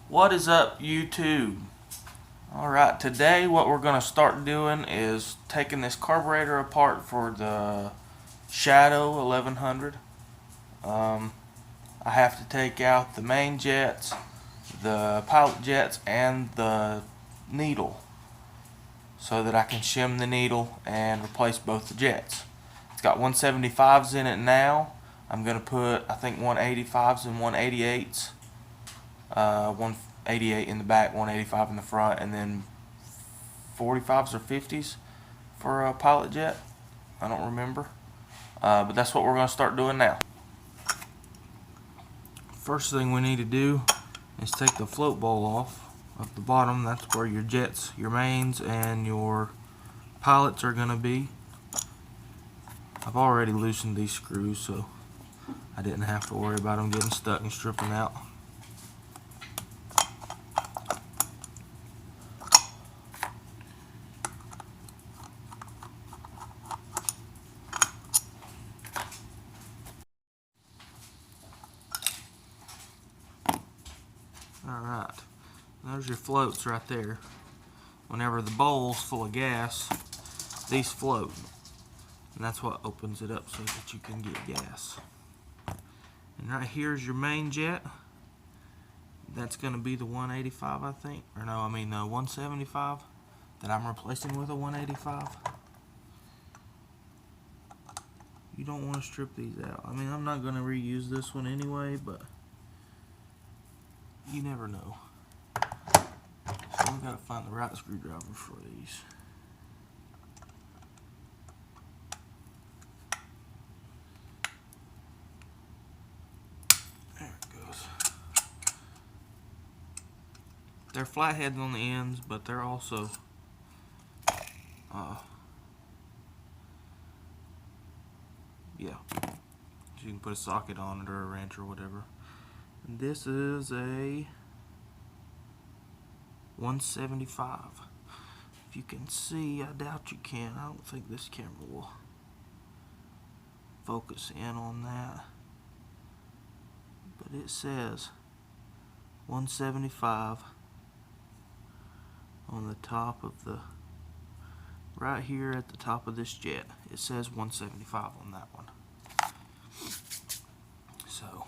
What is up, YouTube? Alright, today what we're going to start doing is taking this carburetor apart for the Shadow 1100. I have to take out the main jets, the pilot jets, and the needle so that I can shim the needle and replace both the jets. It's got 175s in it now. I'm going to put, I think, 185s and 188s. 188 in the back, 185 in the front, and then 45s or 50s for a pilot jet. I don't remember. But that's what we're going to start doing now. First thing we need to do is take the float bowl off of the bottom. That's where your jets, your mains, and your pilots are going to be. I've already loosened these screws, so I didn't have to worry about them getting stuck and stripping out. Alright, there's your floats right there. Whenever the bowl's full of gas, these float. And that's what opens it up so that you can get gas. And right here's your main jet. That's going to be the 185, I think. Or no, I mean the 175 that I'm replacing with a 185. You don't want to strip these out. I mean, I'm not going to reuse this one anyway, but you never know. So we've got to find the right screwdriver for these. There it goes. They're flatheads on the ends, but they're also yeah. So you can put a socket on it or a wrench or whatever. And this is a 175. If you can see, I doubt you can. I don't think this camera will focus in on that. But it says 175 on the top of the, right here at the top of this jet. It says 175 on that one. So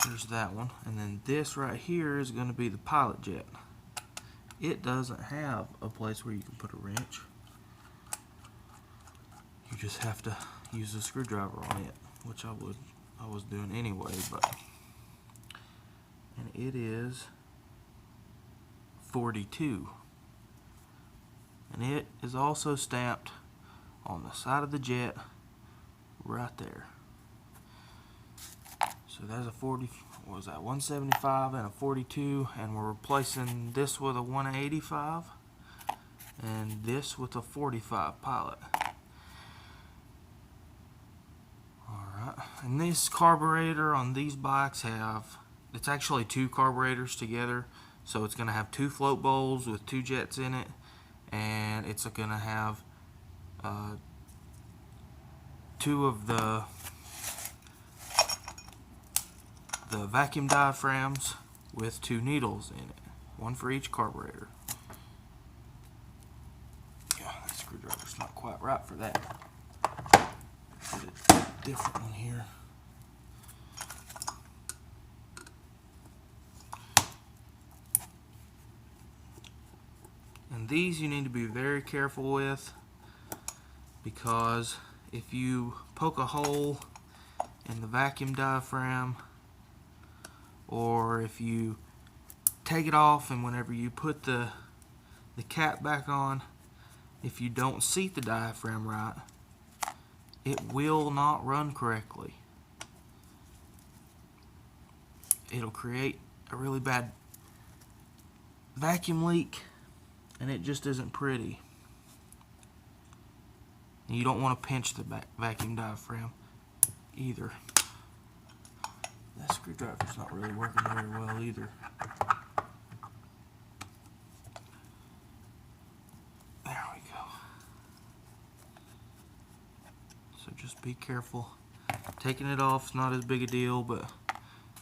there's that one, and then this right here is going to be the pilot jet. It doesn't have a place where you can put a wrench. You just have to use a screwdriver on it, which I was doing anyway. But and it is 42, and it is also stamped on the side of the jet right there. So there's a 40, what was that, 175 and a 42, and we're replacing this with a 185 and this with a 45 pilot. Alright, and this carburetor on these bikes it's actually two carburetors together, so it's going to have two float bowls with two jets in it, and it's going to have two of the vacuum diaphragms with two needles in it, one for each carburetor. Yeah, that screwdriver's not quite right for that. Get a different one here. And these you need to be very careful with, because if you poke a hole in the vacuum diaphragm, or if you take it off and whenever you put the cap back on, if you don't seat the diaphragm right, it will not run correctly. It'll create a really bad vacuum leak, and it just isn't pretty. And you don't want to pinch the vacuum diaphragm either. That screwdriver's not really working very well either. There we go. So just be careful. Taking it off is not as big a deal, but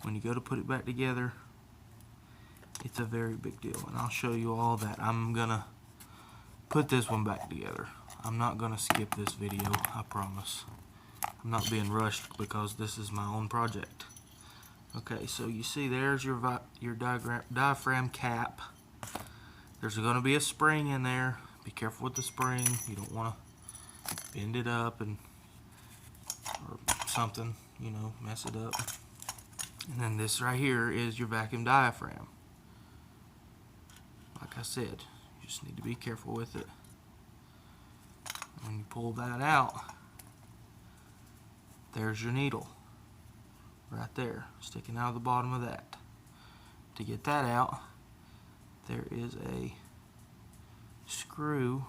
when you go to put it back together, it's a very big deal. And I'll show you all that. I'm gonna put this one back together. I'm not gonna skip this video, I promise. I'm not being rushed because this is my own project. Okay, so you see there's your diaphragm cap. There's going to be a spring in there. Be careful with the spring. You don't want to bend it up or something, you know, mess it up. And then this right here is your vacuum diaphragm. Like I said, you just need to be careful with it. When you pull that out, there's your needle. Right there, sticking out of the bottom of that. To get that out, there is a screw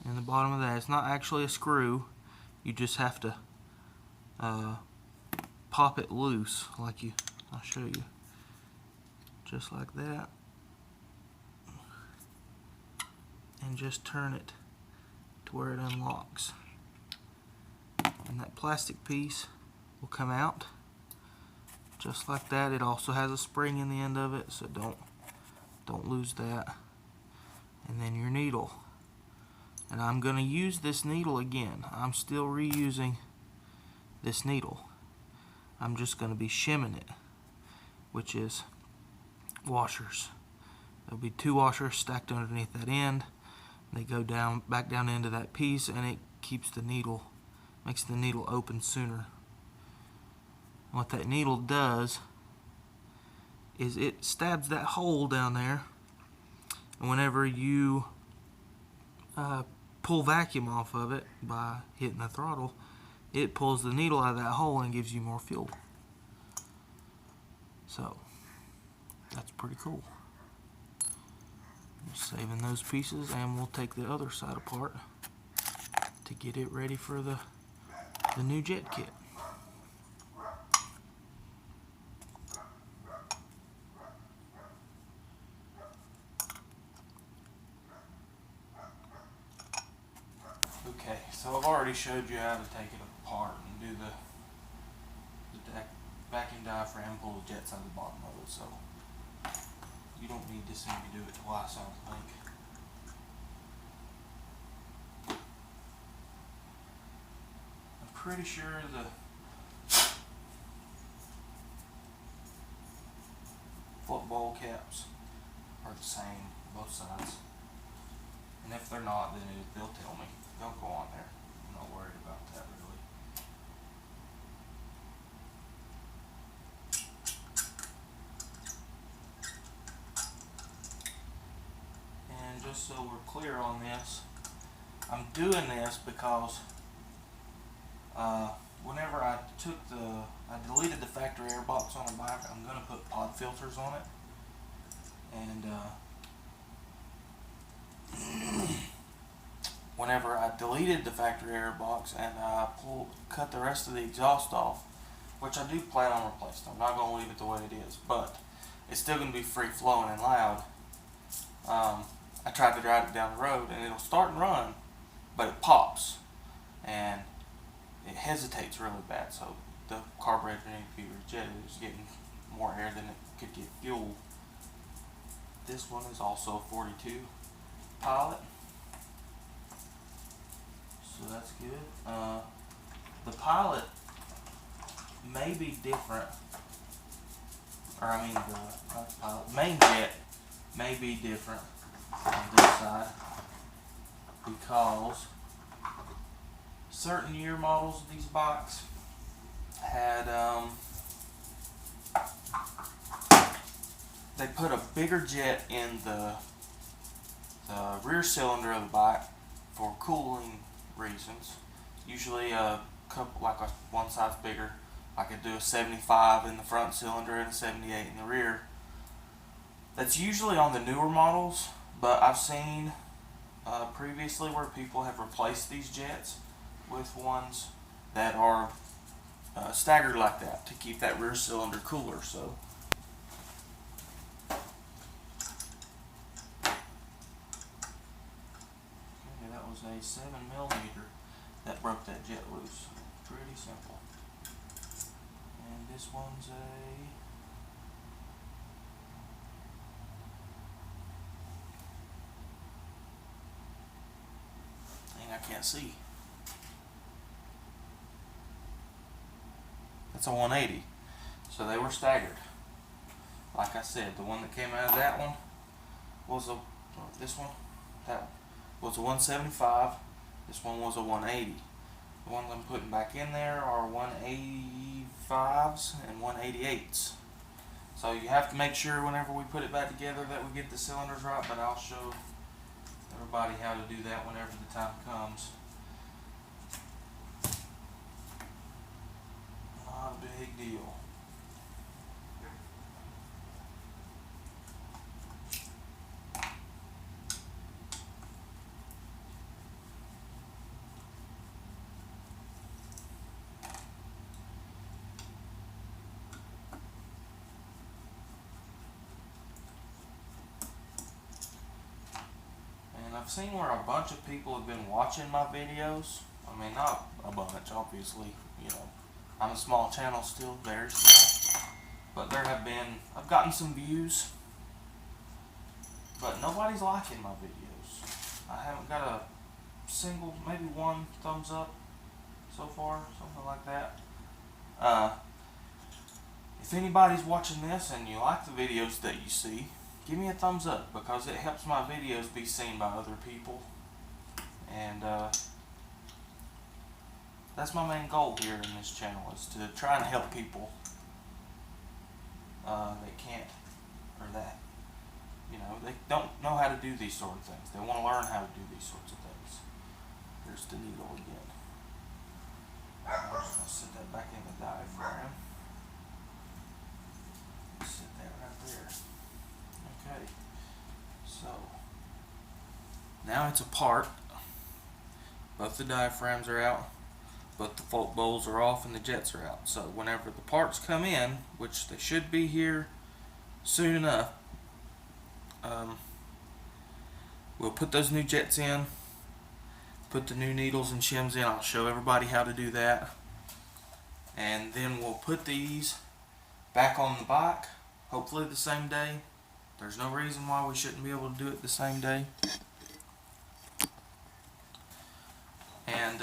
in the bottom of that. It's not actually a screw. You just have to pop it loose, like I'll show you. Just like that. And just turn it to where it unlocks. And that plastic piece will come out just like that. It also has a spring in the end of it, so don't lose that. And then your needle. And I'm going to use this needle again. I'm still reusing this needle. I'm just going to be shimming it, which is washers. There'll be 2 washers stacked underneath that end. They go down back down into that piece, and it keeps the needle, makes the needle open sooner. What that needle does is it stabs that hole down there, and whenever you pull vacuum off of it by hitting the throttle, it pulls the needle out of that hole and gives you more fuel. So that's pretty cool. Just saving those pieces, and we'll take the other side apart to get it ready for the new jet kit. Okay, so I've already showed you how to take it apart and do the vacuum diaphragm, pull the jets out of the bottom of it, so you don't need to see me do it twice, I don't think. I'm pretty sure the football caps are the same, both sides. And if they're not, then they'll tell me. They'll go on there. I'm not worried about that really. And just so we're clear on this, I'm doing this because whenever I deleted the factory air box on the bike, I'm going to put pod filters on it. And whenever I deleted the factory air box and I cut the rest of the exhaust off, which I do plan on replacing, I'm not going to leave it the way it is, but it's still going to be free flowing and loud. I tried to drive it down the road and it'll start and run, but it pops and it hesitates really bad, so the carburetor needs to be rejetted. It's getting more air than it could get fuel. This one is also a 42 Pilot, so that's good. The Pilot may be different, or I mean the Pilot, main jet may be different on this side because certain year models of these bikes had they put a bigger jet in the rear cylinder of the bike for cooling reasons. Usually a couple, like one size bigger. I could do a 75 in the front cylinder and a 78 in the rear. That's usually on the newer models, but I've seen previously where people have replaced these jets with ones that are staggered like that to keep that rear cylinder cooler. So okay, that was a 7mm that broke that jet loose. Pretty simple. And this one's a thing I can't see. That's a 180. So they were staggered. Like I said, the one that came out of that one was this one, that was a 175. This one was a 180. The ones I'm putting back in there are 185s and 188s. So you have to make sure whenever we put it back together that we get the cylinders right, but I'll show everybody how to do that whenever the time comes. Not a big deal. And I've seen where a bunch of people have been watching my videos. I mean, not a bunch, obviously, you know. I'm a small channel still, very small. But there have been, I've gotten some views, but nobody's liking my videos. I haven't got a single, maybe one thumbs up so far, something like that. If anybody's watching this and you like the videos that you see, give me a thumbs up, because it helps my videos be seen by other people. And that's my main goal here in this channel, is to try and help people that can't, or that, you know, they don't know how to do these sort of things. They want to learn how to do these sorts of things. Here's the needle again. I'm just going to set that back in the diaphragm. Set that right there. Okay, so now it's apart. Both the diaphragms are out, both the float bowls are off, and the jets are out. So whenever the parts come in, which they should be here soon enough, we'll put those new jets in, put the new needles and shims in. I'll show everybody how to do that, and then we'll put these back on the bike, hopefully the same day. There's no reason why we shouldn't be able to do it the same day. And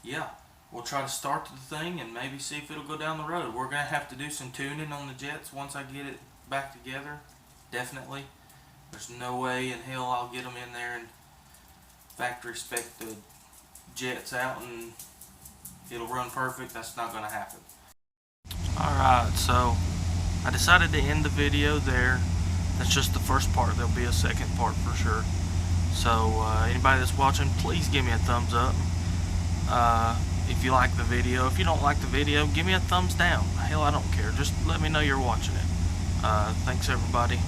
yeah, we'll try to start the thing and maybe see if it'll go down the road. We're going to have to do some tuning on the jets once I get it back together, definitely. There's no way in hell I'll get them in there and factory spec the jets out and it'll run perfect. That's not going to happen. Alright, so I decided to end the video there. That's just the first part. There'll be a second part for sure. So anybody that's watching, please give me a thumbs up if you like the video. If you don't like the video, give me a thumbs down. Hell, I don't care. Just let me know you're watching it. Thanks everybody,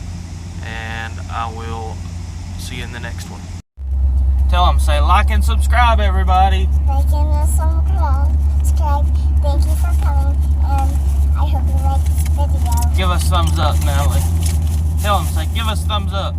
and I will see you in the next one. Tell them, say like and subscribe, everybody. Like and subscribe. Thank you for coming, and I hope you like this video. Give us thumbs up, Natalie. Tell them, say give us thumbs up.